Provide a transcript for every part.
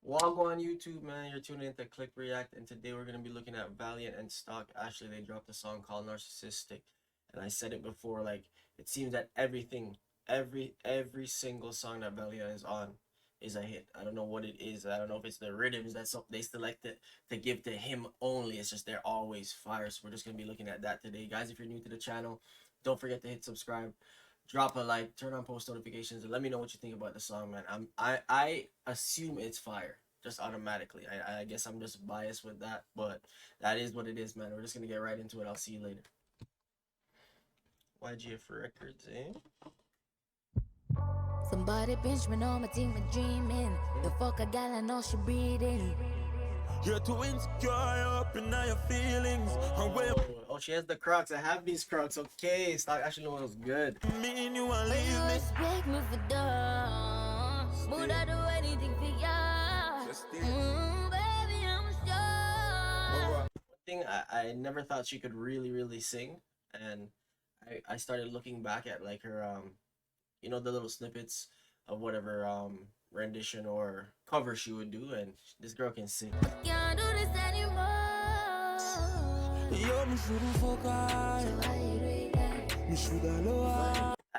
Wagwan YouTube, man. You're tuning into Click React, and today we're gonna be looking at Valiant and Stalk. Actually, they dropped a song called Narcissistic, and I said it before. Like, it seems that every single song that Valiant is on is a hit. I don't know what it is. I don't know if it's the rhythms that they select to give to him only. It's just they're always fire. So we're just gonna be looking at that today, guys. If you're new to the channel, don't forget to hit subscribe. Drop a like, turn on post notifications, and let me know what you think about the song, man. I assume it's fire, just automatically. I guess I'm just biased with that, but that is what it is, man. We're just gonna get right into it. I'll see you later. YGF Records, eh? Somebody pinch me, know my team been dreaming. The fuck a gal, I know she breathing. You're too insecure, up in all your feelings. Oh, she has the Crocs. I have these Crocs. Okay, Stock actually was good. Me and you are You leaving. respect me for dumb. Would I do anything for ya? Baby, I'm sure. One thing I never thought she could really sing, and I started looking back at like her you know, the little snippets of whatever rendition or cover she would do, and this girl can sing. Can't do this anymore.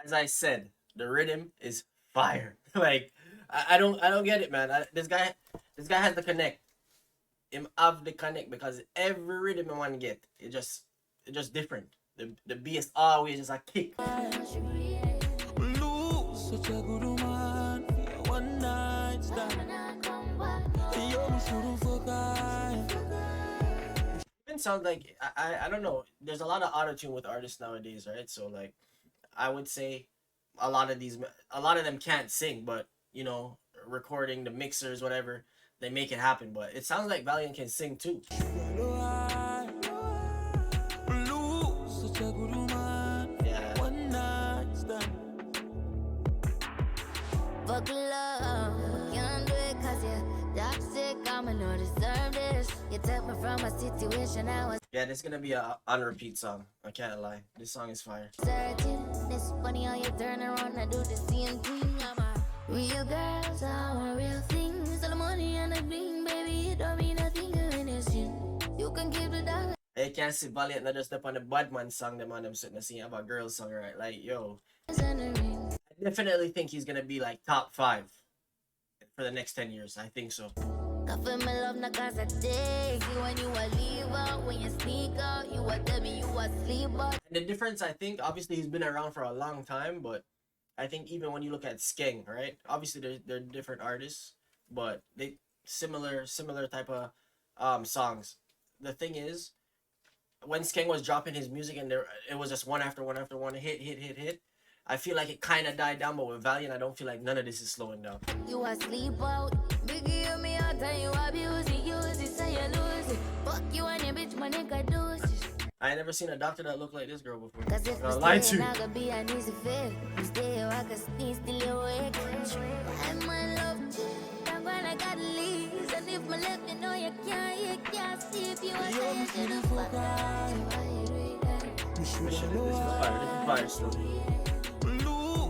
As I said, the rhythm is fire. Like I don't get it, man. This guy has the connect. Him have the connect because every rhythm I want to get, it just different. The bass always just a kick. Lose such a good woman. One night stand. Even sounds like I don't know. There's a lot of auto-tune with artists nowadays, right? So like I would say a lot of them can't sing, but you know, recording the mixers, whatever, they make it happen. But it sounds like Valiant can sing too. Yeah. Fuck love, can't do it cause you're toxic. I'ma not deserve this. You took me from a situation I was Yeah, this is gonna be a on repeat song. I can't lie. This song is fire. certain. It's funny how you turn around and do the same thing. I'm a real girl, so I want real things. All the money and the bling, baby, it don't mean nothing to anything. You can keep the dollar. I can't see Valiant not just step on the Badman song, them on them sitting and sing about a girl song, right? Like, yo, And the ring. I definitely think he's gonna be like top 5 for the next 10 years. I think so. Coffee my love, not cause I take you when you a leave out. When you sneak out, you a tell me you a sleep out. And the difference, I think, obviously he's been around for a long time, but I think even when you look at Skeng, right? Obviously they're different artists, but they similar type of songs. The thing is, when Skeng was dropping his music and it was just one after one after one, hit. I feel like it kind of died down, but with Valiant, I don't feel like none of this is slowing down. You a sleep out. Biggie you me out and you abuse it, use it, so you lose it. Fuck you and your bitch, my nigga do it. I ain't never seen a doctor that looked like this girl before. Cause if I we lied to stay, you. not gonna be an easy fit. You stay, I can sneeze till you wake. I'm in love, I'm gonna gotta leave. And if my left, you know you can't sleep. You are saying you the fuck This is fire. This is fire still.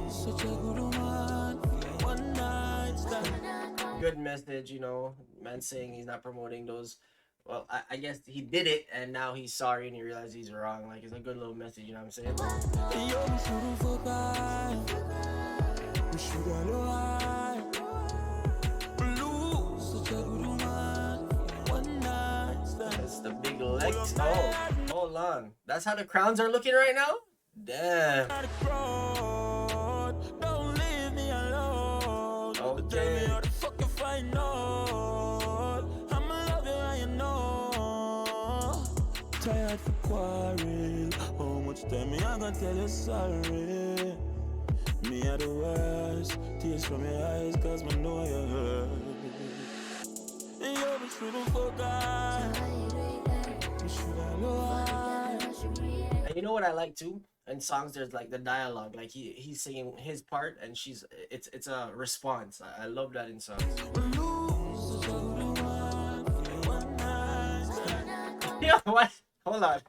Such a good woman. One night stand. Good message, you know. Man saying he's not promoting those. Well, I guess he did it, and now he's sorry and he realized he's wrong. Like, it's a good little message, you know what I'm saying? That's the big legs. Oh, hold on. That's how the crowns are looking right now? Damn. Don't leave me alone. Okay. How the fuck if I know? I'ma love you and you know. Tired for quarrel. How much time me I gonna tell you sorry? Me are the worst. Tears from your eyes cause me know you hurt. And you be shouldn't forget. You should have known. And you know what I like too? In songs, there's like the dialogue. Like he's singing his part, and it's a response. I love that in songs. Yeah, what? Hold on.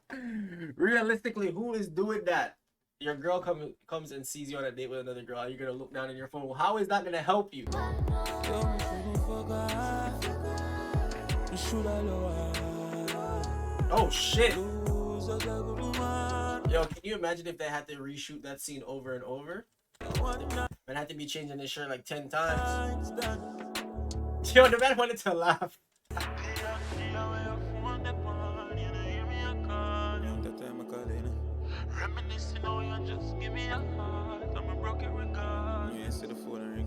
Realistically, who is doing that? Your girl comes and sees you on a date with another girl. You're gonna look down at your phone. How is that gonna help you? Oh shit! Yo, can you imagine if they had to reshoot that scene over and over? Man had to be changing his shirt like 10 times. Yo, the man wanted to laugh. Reminiscing, oh, you just give me a heart. I'm a broken record. Yeah, instead of phone ring.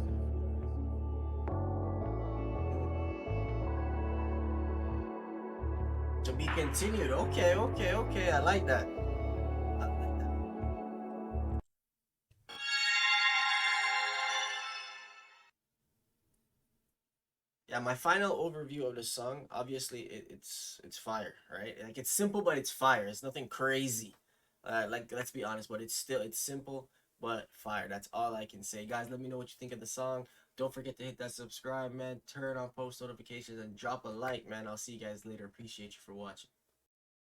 To be continued. Okay, okay, okay. I like that. Yeah, my final overview of the song, obviously it's fire, right? Like it's simple but it's fire. It's nothing crazy. Like let's be honest, but it's simple but fire. That's all I can say. Guys, let me know what you think of the song. Don't forget to hit that subscribe, man. Turn on post notifications and drop a like, man. I'll see you guys later. Appreciate you for watching.